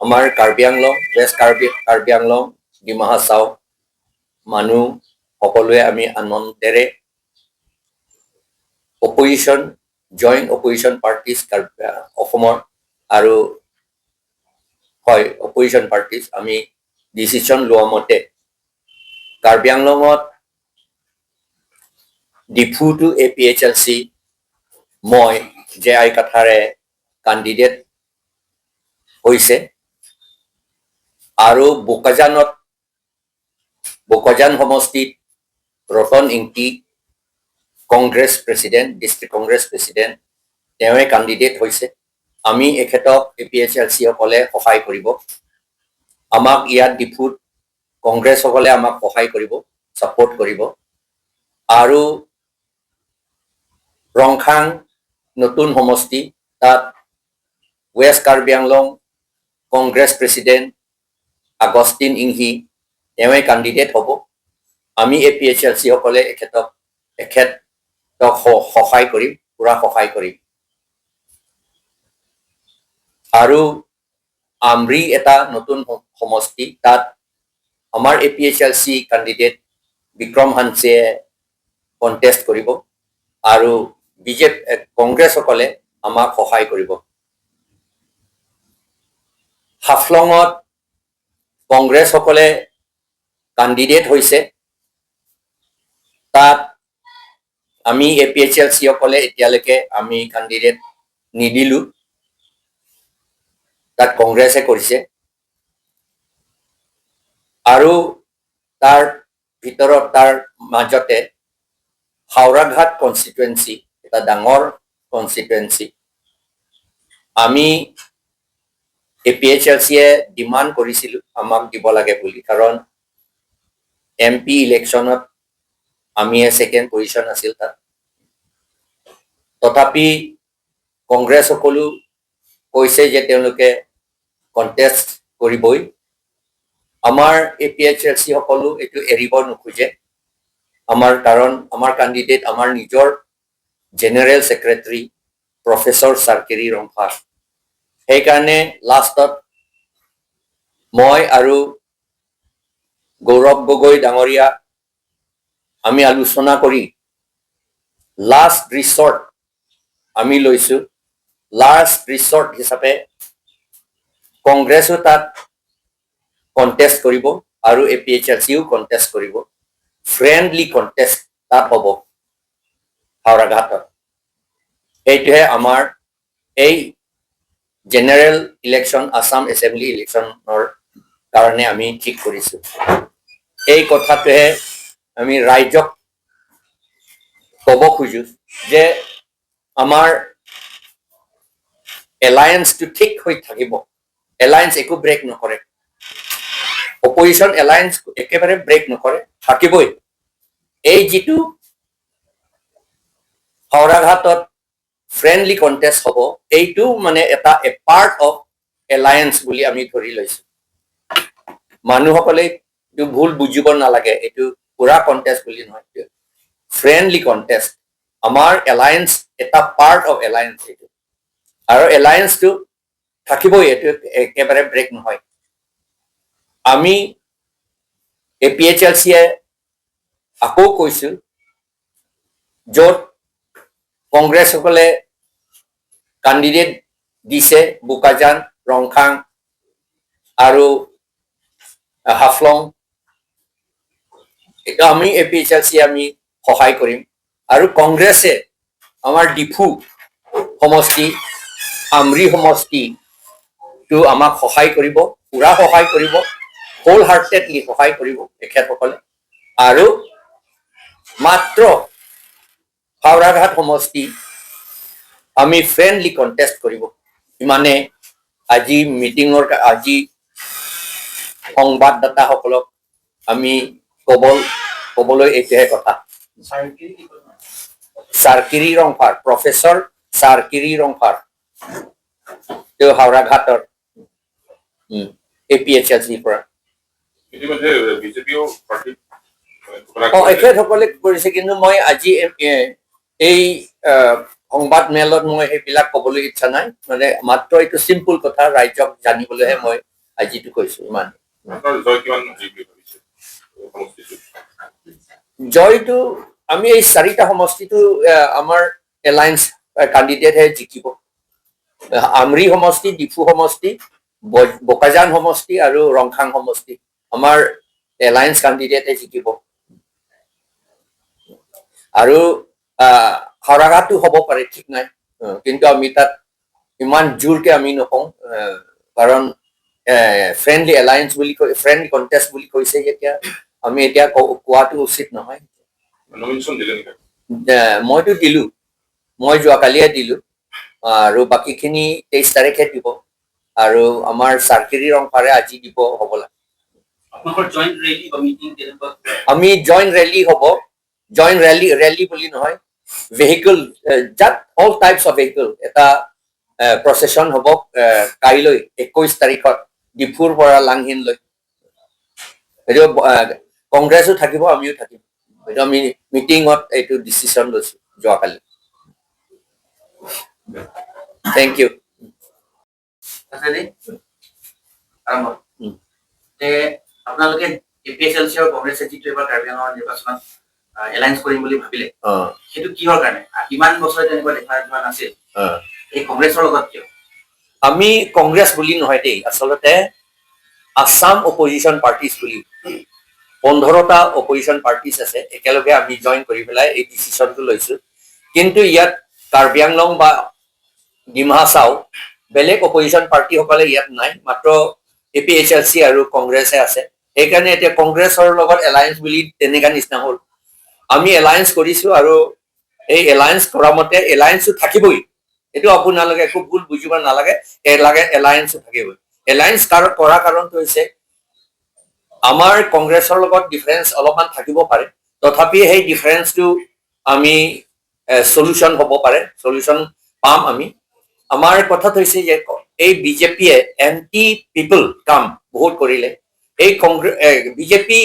আমাৰ কাৰ্বি আংলং ৱেষ্ট কাৰ্বি আংলং ডিমা হাছাও মানুহ সকলোৱে আমি আনন্দেৰে অপজিশ্যন জইণ্ট অপজিশ্যন পাৰ্টিজ অসমৰ আৰু হয় অপজিশ্যন পাৰ্টিজ আমি ডিচিশ্যন লোৱা মতে কাৰ্বি আংলঙত ডিফু টু APHLC মই যে আই কাথাৰে কাণ্ডিডেট হৈছে আৰু বোকাজান সমষ্টিত Ratan Engti Congress president district Congress president তেওঁৱে কাণ্ডিডেট হৈছে আমি এখেতক APHLC সকলে সহায় কৰিব আমাক ইয়াত ডিফুত কংগ্ৰেছ সকলে আমাক সহায় কৰিব সাপোৰ্ট কৰিব আৰু ৰংখাং নতুন সমষ্টি তাত ৱেষ্ট কাৰ্বি আংলং কংগ্ৰেছ প্ৰেচিডেণ্ট আগষ্টিন ইংহি তেওঁৱে কাণ্ডিডেট হ'ব আমি APHLC সকলে এখেতক সহায় কৰিম পুৰা সহায় কৰিম আৰু আমৰি এটা নতুন সমষ্টি তাত আমাৰ APHLC কাণ্ডিডেট বিক্ৰম হানছে কণ্টেষ্ট কৰিব আৰু কংগ্ৰেছ সকলে আমাক সহায় কৰিব হাফলঙত কংগ্ৰেছ সকলে কাণ্ডিডেট হৈছে তাত আমি APHLC সকলে এতিয়ালৈকে আমি কাণ্ডিডেট নিদিলো তাত কংগ্ৰেছে কৰিছে আৰু তাৰ ভিতৰত তাৰ মাজতে হাওৰাঘাট কনষ্টিটুৱেঞ্চি এটা ডাঙৰ কনষ্টিটুৱেঞ্চি আমি APHLCয়ে ডিমাণ্ড কৰিছিলোঁ আমাক দিব লাগে বুলি কাৰণ MP ইলেকশ্যনত আমি ছেকেণ্ড পজিশ্যন আছিল তাত তথাপি কংগ্ৰেছ সকলো কৈছে যে তেওঁলোকে কণ্টেষ্ট কৰিবই আমাৰ APHLC সকলো এইটো এৰিব নোখোজে কাৰণ আমাৰ কাণ্ডিডেট আমাৰ নিজৰ জেনেৰেল ছেক্ৰেটাৰী প্ৰফেচৰ চাৰ্কিৰি ৰংফা সেইকাৰণে লাষ্টত মই আৰু গৌৰৱ গগৈ ডাঙৰীয়া আমি আলোচনা কৰি লাষ্ট ৰিচৰ্ট আমি লৈছো লাষ্ট ৰিচৰ্ট হিচাপে কংগ্ৰেছো তাত কণ্টেষ্ট কৰিব আৰু APHLCও কণ্টেষ্ট কৰিব ফ্ৰেণ্ডলি কণ্টেষ্ট তাত হ'ব হাওৰাঘাটত এইটোহে আমাৰ এই জেনেৰেল ইলেকশ্যন আসাম এছেম্বলি ইলেকশ্যনৰ কাৰণে আমি ঠিক কৰিছো এই কথাটোহে আমি ৰাইজক ক'ব খোজো যে আমাৰ এলায়েন্সটো ঠিক হৈ থাকিব এলায়েন্স একো ব্ৰেক নকৰে অপজিশ্যন এলায়েন্স একেবাৰে ব্ৰেক নকৰে থাকিবই এই যিটো হাওৰাঘাটত ফ্ৰেণ্ডলি কণ্টেষ্ট হ'ব এইটো মানে এটা পাৰ্ট অফ এলায়েন্স বুলি আমি ধৰি লৈছো মানুহসকলে এইটো ভুল বুজিব নালাগে এইটো পুৰা কণ্টেষ্ট বুলি নহয় ফ্ৰেণ্ডলি কণ্টেষ্ট আমাৰ এলায়েন্স এটা পাৰ্ট অফ এলায়েন্স এইটো আৰু এলায়েন্সটো থাকিবই এইটো একেবাৰে ব্ৰেক নহয় আমি APHLCয়ে আকৌ কৈছো য'ত কংগ্ৰেছ সকলে কাণ্ডিডেট দিছে বোকাজান ৰংখাং আৰু হাফলং এটা আমি APHLCয়ে আমি সহায় কৰিম আৰু কংগ্ৰেছে আমাৰ ডিফু সমষ্টি আমৰি সমষ্টিটো আমাক সহায় কৰিব পুৰা সহায় কৰিব হোল হাৰ্টেডলি সহায় কৰিব তেখেতসকলে আৰু মাত্ৰ হাওৰাঘাট সমষ্টি আমি ফ্ৰেণ্ডলি কণ্টেষ্ট কৰিব ইমানে আজি মিটিঙৰ আজি সংবাদদাতাসকলক আমি ক'বলৈ এইটোহে কথা চাৰ্কিৰি ৰংফাৰ প্ৰফেচৰ চাৰ্কিৰি ৰংফাৰ তেওঁ হাওৰাঘাটৰ APHLCৰ পৰা এখেতসকলে কৰিছে কিন্তু মই আজি এই সংবাদ মেলত মই সেইবিলাক ক'বলৈ ইচ্ছা নাই মানে মাত্ৰ এইটো চিম্পুল কথা ৰাইজক জানিবলৈহে মই আজিটো কৈছো ইমান আপোনাৰ জয় কিমান আজি বুলি ভাবিছে সমষ্টিটোত? জয়টো আমি এই 4টা সমষ্টিটো আমাৰ এলায়েন্স কেণ্ডিডেটহে জিকিব আমৰি সমষ্টি ডিফু সমষ্টি বোকাজান সমষ্টি আৰু ৰংখাং সমষ্টি আমাৰ এলায়েন্স কেণ্ডিডেটে জিকিব আৰু হাওৰাঘাটো হ'ব পাৰে ঠিক নাই কিন্তু আমি তাত ইমান জোৰকে আমি নকওঁ কাৰণ ফ্ৰেণ্ডলি এলায়েন্স বুলি কৈ ফ্ৰেণ্ডলি কণ্টেষ্ট বুলি কৈছে যেতিয়া আমি এতিয়া কোৱাটো উচিত নহয় নমিনেশ্যন দিলে নেকি? মইতো দিলো মই যোৱাকালিয়ে দিলো আৰু বাকীখিনি 23 তাৰিখে দিব আৰু আমাৰ চাৰ্কিৰি ৰংপাৰে আজি দিব হ'বলা আমি জইণ্ট ৰেলী হ'ব জইণ্ট ৰেলী বুলি নহয় ভেহিকল জাত অল টাইপছ অফ ভেহিকল এটা প্ৰচেছন হ'ব কাইলৈ 21 তাৰিখত ডিফুৰ পৰা লাংহিনলৈ এইটো কংগ্ৰেছো থাকিব আমিও থাকিম এইটো আমি মিটিঙত এইটো ডিচিশ্যন লৈছো যোৱাকালি থেংক ইউ আপোনালোকে এপিএছএলচি আৰু কংগ্ৰেছে যিটো এবাৰ কাৰ্বি আংলঙৰ নিৰ্বাচনত এলায়েন্স কৰিম বুলি ভাবিলে সেইটো কিহৰ কাৰণে কিমান বছৰে তেনেকুৱা দেখা যোৱা নাছিল এই কংগ্ৰেছৰ লগত কিয় আমি কংগ্ৰেছ বুলি নহয় দেই আচলতে আসাম অপজিশ্যন পাৰ্টিজ বুলি 15টা অপজিশ্যন পাৰ্টিজ আছে একেলগে আমি জইন কৰি পেলাই এই ডিচিশ্যনটো লৈছো কিন্তু ইয়াত কাৰ্বি আংলং বা ডিমা হাছাও বেলেগ অপজিশ্যন পাৰ্টিসকলে ইয়াত নাই মাত্ৰ এপিএছএলচি আৰু কংগ্ৰেছে আছে সেইকাৰণে এতিয়া কংগ্ৰেছৰ লগত এলায়েন্স বুলি তেনেকা নিচিনা হ'ল আমি এলায়েন্স কৰিছো আৰু এই এলায়েন্স কৰা মতে এলায়েন্সো থাকিবই এইটো আপোনালোকে একো ভুল বুজিব নালাগে এলায়েন্সো থাকিবই এলায়েন্স কৰা কাৰণটো হৈছে আমাৰ কংগ্ৰেছৰ লগত ডিফাৰেন্স অলপমান থাকিব পাৰে তথাপি সেই ডিফাৰেন্সটো আমি সলিউশন হ'ব পাৰে সলিউশন পাম আমি আমাৰ কথাটো হৈছে যে এই বিজেপিয়ে এন্টি পিপল কাম বহুত কৰিলে এই বিজেপি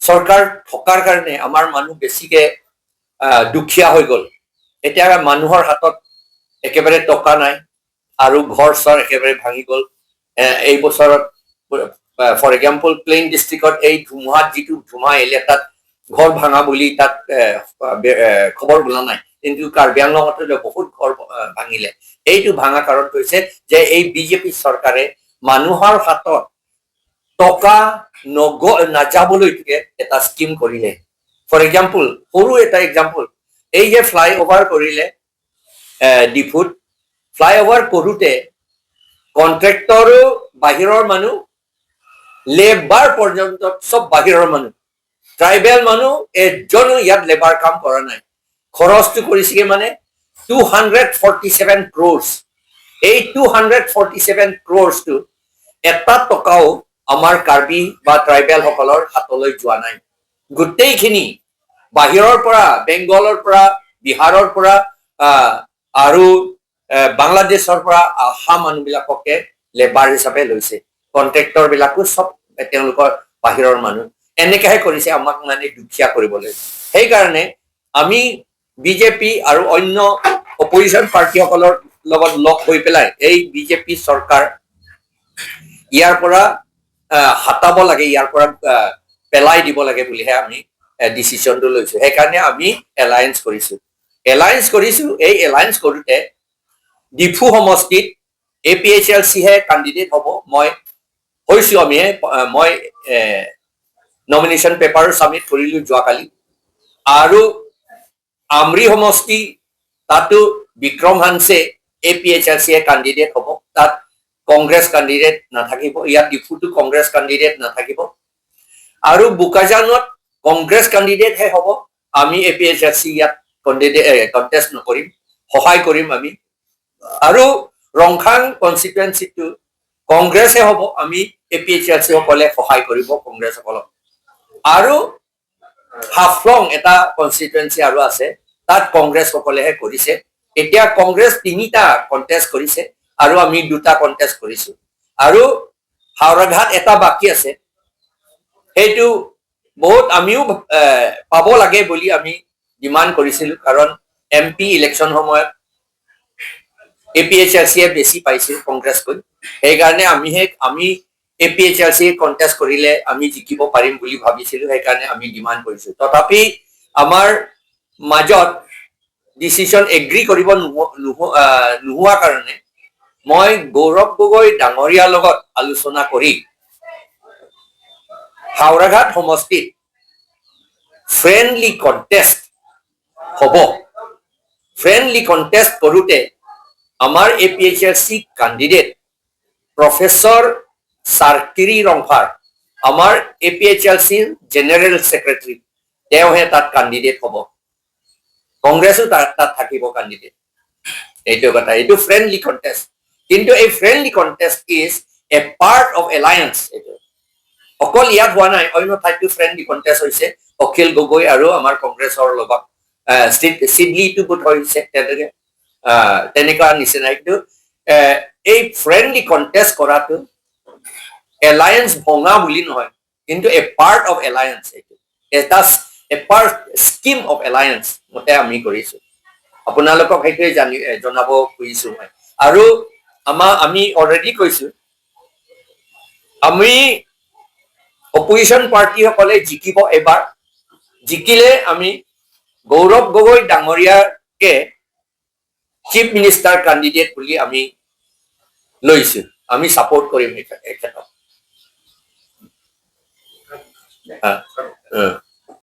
চৰকাৰ থকাৰ কাৰণে আমাৰ মানুহ বেছিকে দুখীয়া হৈ গ'ল এতিয়া মানুহৰ হাতত একেবাৰে টকা নাই আৰু ঘৰ চৰ একেবাৰে ভাঙি গ'ল এই বছৰত ফৰ এক্সাম্পল প্লেইন ডিষ্ট্ৰিক্টত এই ধুমুহাত যিটো ধুমুহা আহিলে তাত ঘৰ ভাঙা বুলি তাত খবৰ ওলা নাই কিন্তু কাৰ্বি আংলঙত বহুত ঘৰ ভাঙিলে এইটো ভাঙা কাৰণ হৈছে যে এই বিজেপি চৰকাৰে মানুহৰ হাতত টকা নাযাবলৈ এটা স্কিম কৰিলে ফৰ এক্সাম্পল সৰু এটা এক্সাম্পল এই যে ফ্লাইঅভাৰ কৰিলে ডিফুত ফ্লাইঅভাৰ কৰোঁতে কন্ট্ৰেক্টৰো বাহিৰৰ মানুহ লেবাৰ পৰ্যন্ত সব বাহিৰৰ মানুহ ট্ৰাইবেল মানুহ এজনো ইয়াত লেবাৰ কাম কৰা নাই খৰচটো কৰিছে মানে 247 crores এই 247 crores-টো এটা টকাও আমাৰ কাৰ্বি বা ট্ৰাইবেল সকলৰ হাতলৈ যোৱা নাই গোটেইখিনি বাহিৰৰ পৰা বেংগলৰ পৰা বিহাৰৰ পৰা আৰু বাংলাদেশৰ পৰা অহা মানুহবিলাককে লেবাৰ হিচাপে লৈছে কন্ট্ৰেক্টৰ বিলাকো সব তেওঁলোকৰ বাহিৰৰ মানুহ এনেকাহে কৰিছে আমাক মানে দুখীয়া কৰিবলৈ সেইকাৰণে আমি বিজেপি আৰু অন্য অপজিশ্যন পাৰ্টিসকলৰ লগত লগ হৈ পেলাই এই বিজেপি চৰকাৰ ইয়াৰ পৰা হাতাব লাগে ইয়াৰ পৰা পেলাই দিব লাগে বুলিহে আমি ডিচিশ্যনটো লৈছো সেইকাৰণে আমি এলায়েন্স কৰিছো এই এলায়েন্স কৰোঁতে ডিফু সমষ্টিত এপিএছএলচিহে কেণ্ডিডেট হ'ব মই নমিনেশ্যন পেপাৰ ছাবমিট কৰিলো যোৱাকালি আৰু আমৰি সমষ্টি তাতো বিক্ৰম হানছে এপিএছএলচিয়ে কেণ্ডিডেট হ'ব তাত কংগ্ৰেছ কেণ্ডিডেট নাথাকিব ইয়াত ডিফুটো কংগ্ৰেছ কেণ্ডিডেট নাথাকিব আৰু বোকাজানত কংগ্ৰেছ কেণ্ডিডেটহে হ'ব আমি এপিএছএলচি ইয়াত কণ্টেষ্ট নকৰিম সহায় কৰিম আমি আৰু ৰংখাং কনষ্টিটুৱেঞ্চিটো কংগ্ৰেছে হ'ব আমি এপিএছএলচি সকলে সহায় কৰিব কংগ্ৰেছসকলক আৰু হাফলং এটা কনষ্টিটুৱেঞ্চি আৰু আছে তাত কংগ্ৰেছ সকলেহে কৰিছে এতিয়া কংগ্ৰেছ 3টা কণ্টেষ্ট কৰিছে আৰু আমি 2টা কণ্টেষ্ট কৰিছো আৰু হাওৰাঘাট এটা বাকী আছে সেইটো বহুত আমিও পাব লাগে বুলি আমি ডিমাণ্ড কৰিছিলো কাৰণ এমপি ইলেকশ্যন সময়ত এপিএছএলচিয়ে বেছি পাইছিল কংগ্ৰেছকৈ সেইকাৰণে আমি APHRC কণ্টেষ্ট কৰিলে আমি জিকিব পাৰিম বুলি ভাবিছিলো সেইকাৰণে আমি ডিমাণ্ড কৰিছো তথাপি আমাৰ মাজত ডিচিশন এগ্ৰি কৰিব নোহোৱা কাৰণে মই গৌৰৱ গগৈ ডাঙৰীয়াৰ লগত আলোচনা কৰি হাওৰাঘাট সমষ্টিত ফ্ৰেণ্ডলি কণ্টেষ্ট হ'ব ফ্ৰেণ্ডলি কণ্টেষ্ট কৰোঁতে আমাৰ APHRC কেণ্ডিডেট প্ৰফেসৰ সাৰ্কিৰি ৰংফাৰ আমাৰ APHRC জেনেৰেল সেক্ৰেটাৰী তেওঁহে তাত কেণ্ডিডেট হ'ব কংগ্ৰেছো তাত থাকিব কেণ্ডিডেট এইটো কথা এইটো ফ্ৰেণ্ডলি কণ্টেষ্ট কিন্তু এই friendly contest is a part of alliance এইটো অকল ইয়াত হোৱা নাই অন্য ঠাইতো ফ্ৰেণ্ডলি কণ্টেষ্ট হৈছে অখিল গগৈ আৰু আমাৰ কংগ্ৰেছৰ লগত চিডলিটো বোধ হৈছে তেনেকুৱা নিচিনা কিন্তু এই ফ্ৰেণ্ডলি কণ্টেষ্ট কৰাটো এলায়েন্স ভঙা বুলি নহয় কিন্তু এ পাৰ্ট অফ এলায়েন্স এইটো এটা এ পাৰ্ট স্কিম অফ এলায়েন্স মতে আমি কৰিছো আপোনালোকক সেইটোৱে জনাব খুজিছো মই আৰু আমি অলৰেডি কৈছো আমি অপজিশ্যন পাৰ্টিসকলে জিকিব এবাৰ জিকিলে আমি Gaurav Gogoi ডাঙৰীয়াকে chief minister candidate বুলি আমি লৈছো আমি সাপোৰ্ট কৰিম এখেতক